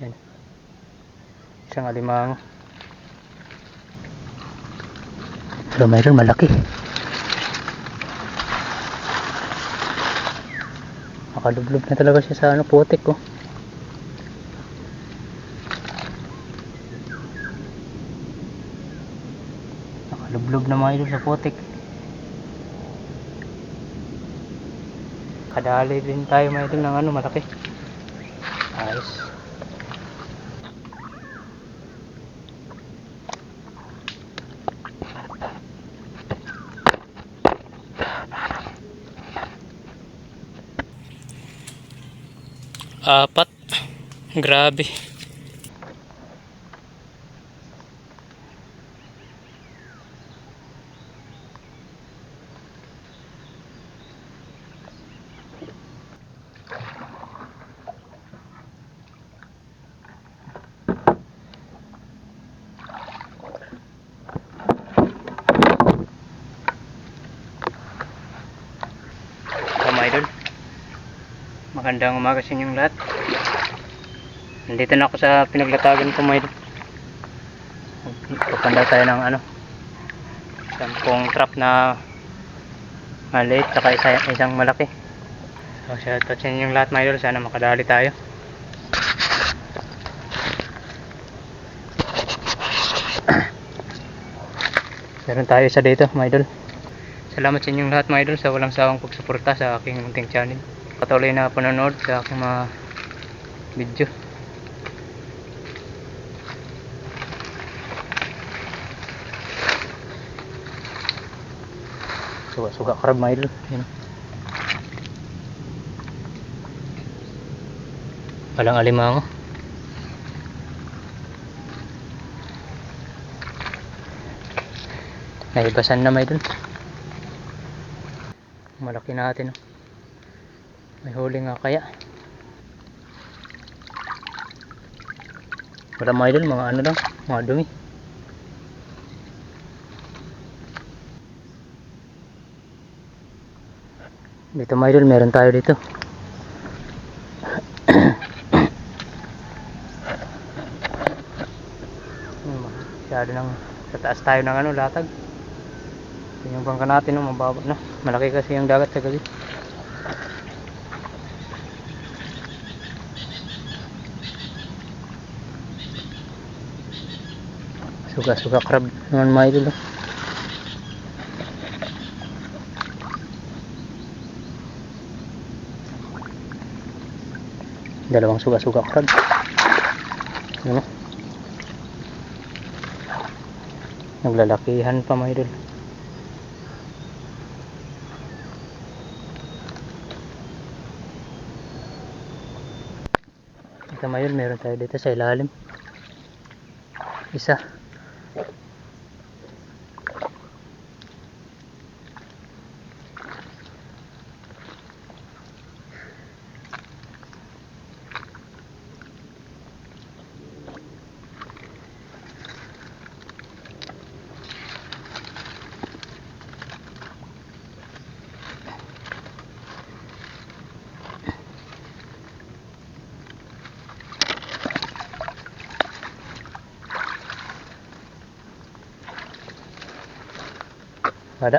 Yan. Isang alimango. Pero mayroon malaki. Nakalublog na talaga siya sa putik ko. Nakalublog na mga idol sa putik. Kadali din tayo mga idol ng malaki. Ayos. Apat. Grabe. Mga idol, magandang umaga sa inyong lahat. Nandito na ako sa pinaglatagan ko mga idol. Papanda tayo ng 10 trap na maliit saka isang malaki. So shoutout sa inyong lahat mga idol, sana makadali tayo. Meron tayo isa dito mga idol. Salamat sa inyong lahat mga idol sa walang sawang pagsuporta sa aking munting channel. Patuloy na panonood sa aking mga video. Suga crab mga idol. Yan. Walang alimango. Naibasan na mga idol. Malaki natin. May huli nga kaya. Wala mga idol, mga lang, mga dumi. Dito mga idol, meron tayo dito. Masyado nang tataas tayo ng latag. Yung bangka natin mababa na. Malaki kasi yung dagat sa gabi. Suga crab naman mga idol. Dalawang suga crab. Naglalakihan pa mga idol. Ito mga idol, meron tayo dito sa ilalim. Isa. Ada.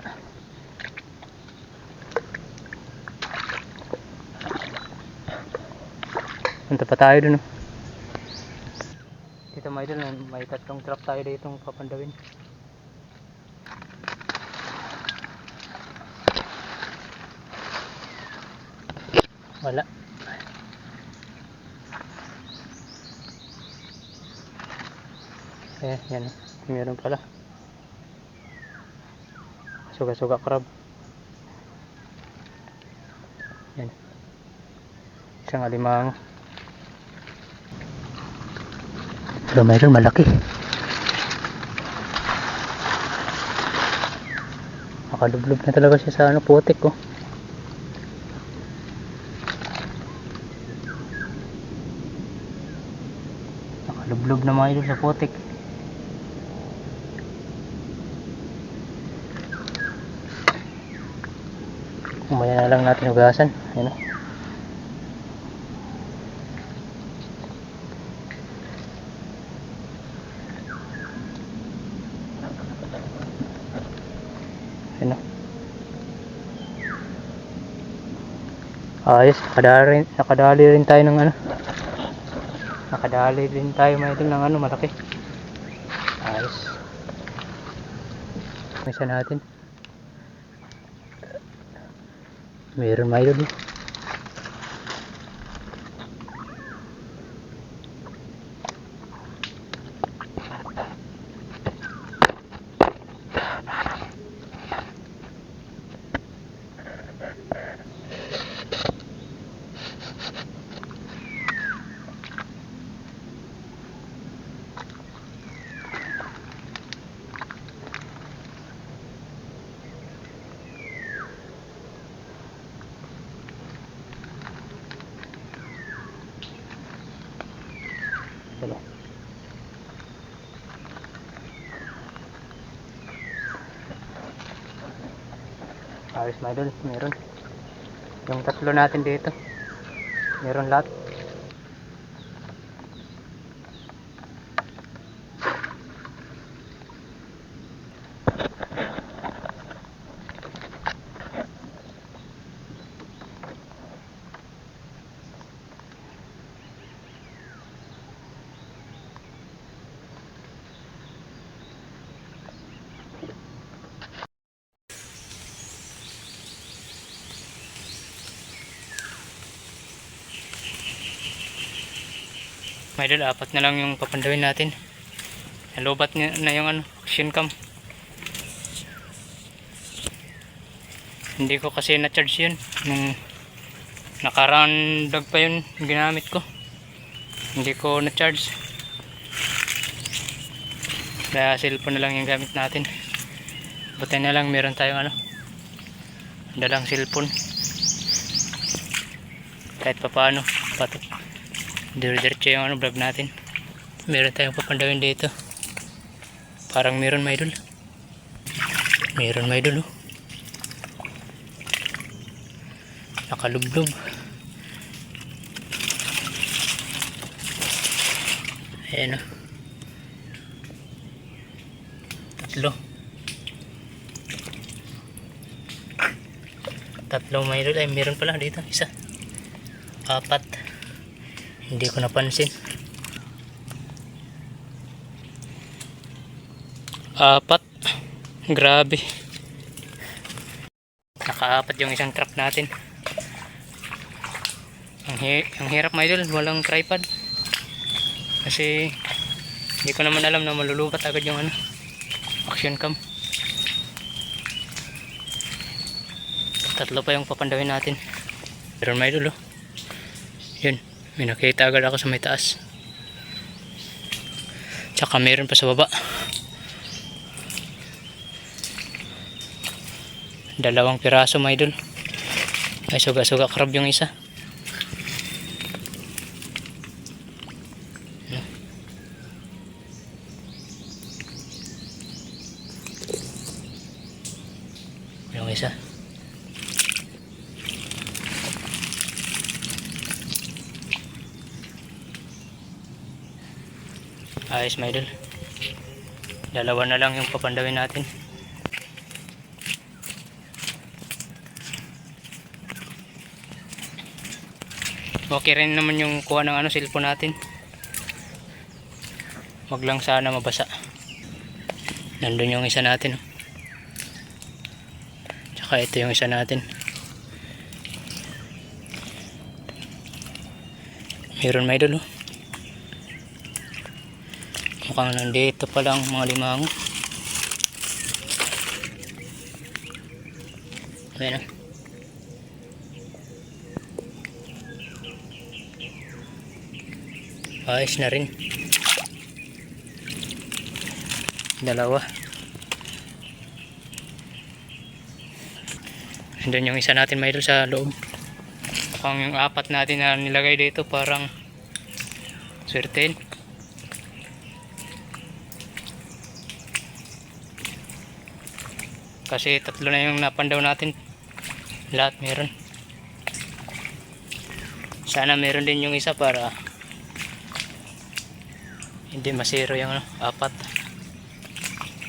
Punta pa tayo dun. Dito mga idol, may 3 trap tayo dito papandawin. Wala. Yan. Meron pala. Suga crab. Yan. Isang alimango. Pero mayroon malaki. Nakalublog na talaga siya sa putik ko. Nakalublog na mga idol sa putik. Umaya na lang natin hugasan. Ayan o. Ayos, nakadali rin tayo ng ano. Nakadali rin tayo mga idol ng ano malaki. Ayos. Isa natin. Meron mga idol. Dala. Ayos mga idol, meron. Yung tatlo natin dito. Meron lahat. Mga idol, apat na lang yung papandawin natin. Nalubat na yung ano, action cam. Hindi ko kasi na-charge yun. Nung nakaraan dag pa yun ginamit ko. Hindi ko na-charge. Kaya cellphone na lang yung gamit natin. Buti na lang meron tayong ano, dalang cellphone. Kahit pa paano, patok. Diretso yung ano, vlog natin. Meron tayong papandawin dito. Parang meron mga idol. Meron mga idol, oh. Nakalublob. Ayan, oh. Tatlo mga idol. Ay, meron pala dito. Isa. Apat. Hindi ko napansin. Apat. Grabe. Nakaapat yung isang trap natin. Ang hirap mga idol, walang tripod. Kasi hindi ko naman alam na malulubat agad yung ano, action cam. Tatlo pa yung papandawin natin. Pero mga idol, oh. Yun, may nakita agad ako sa may taas. Tsaka meron pa sa baba. Dalawang piraso mga idol. Ay, suga-suga crab yung isa. Yung isa. Ayos mga idol. Dalawa na lang yung papandawin natin. Okay rin naman yung kuha ng ano, cellphone natin. Wag lang sana mabasa. Nandun yung isa natin, oh. Tsaka ito yung isa natin. Meron mga idol, oh. Mukhang nandito pa lang mga limango. Ayan, oh. Ayos na rin. Dalawa. Andun yung isa natin may idol sa loob. Mukhang yung apat natin na nilagay dito parang swertein. Kasi tatlo na yung napandaw natin. Lahat meron. Sana meron din yung isa para hindi masiro yung ano, apat.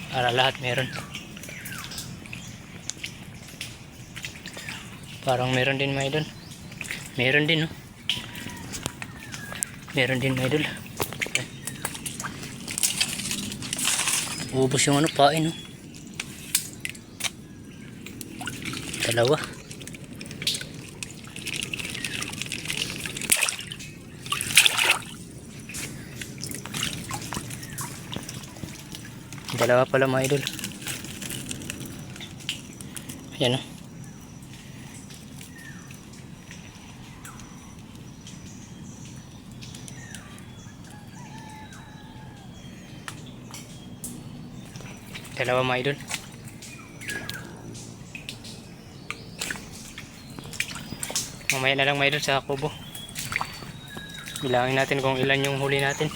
Para lahat meron. Parang meron din mga idol. Meron din, no? Meron din, mga idol. Ubus yung ano, pain, no? Dalawa. Dalawa pala, mga idol. Ayan, no? Dalawa, mga idol. Mamaya na lang, mga idol, sa kubo. Bilangin natin kung ilan yung huli natin.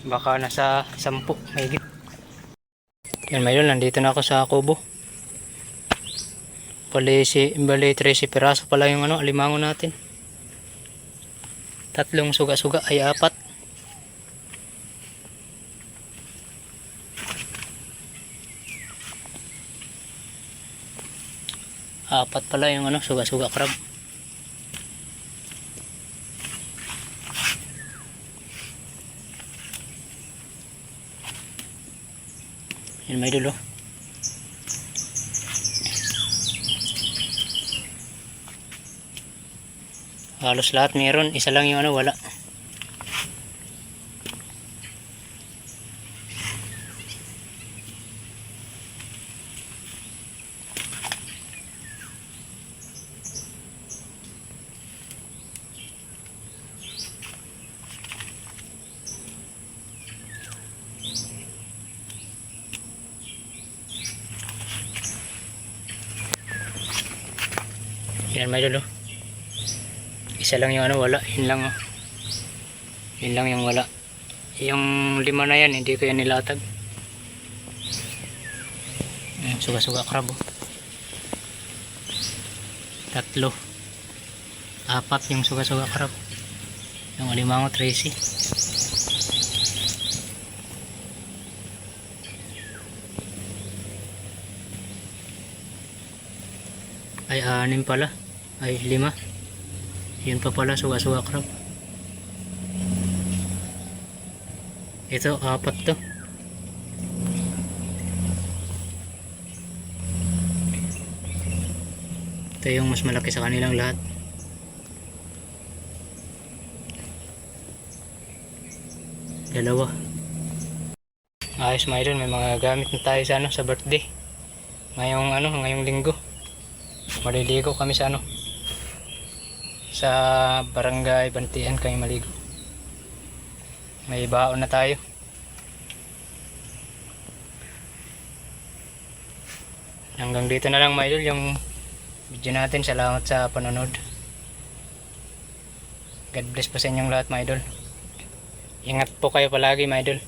Baka nasa 10 mahigit. Yan, mga idol, nandito na ako sa kubo. Bali 13 piraso pala yung ano, alimango natin. 3 suga-suga ay 4. Apat pala yung ano, suga-suga crab. Yan, may dulo. Halos lahat meron, isa lang yung ano, wala. Yan, may dulo. Isa lang yung ano, wala. Yun lang, oh. Yun lang yung wala. Yung 5 na yan, hindi ko yan nilatag. Suga-suga crab, oh. 3. 4 yung suga-suga crab. Yung alimango 13. Ay 6 pala. Ay 5. Yun pa pala, suga-suga crab. Ito 4 to. Ito yung mas malaki sa kanilang lahat. Dalawa. Ayos, mga idol, may mga gamit na tayo sa ano, sa birthday. Ngayong linggo. Maliligo kami sa ano, sa barangay Bantian kami maligo. May baon na tayo. Hanggang dito na lang, mga idol, yung video natin. Salamat sa panonood. God bless po sa inyong lahat, mga idol. Ingat po kayo palagi, mga idol.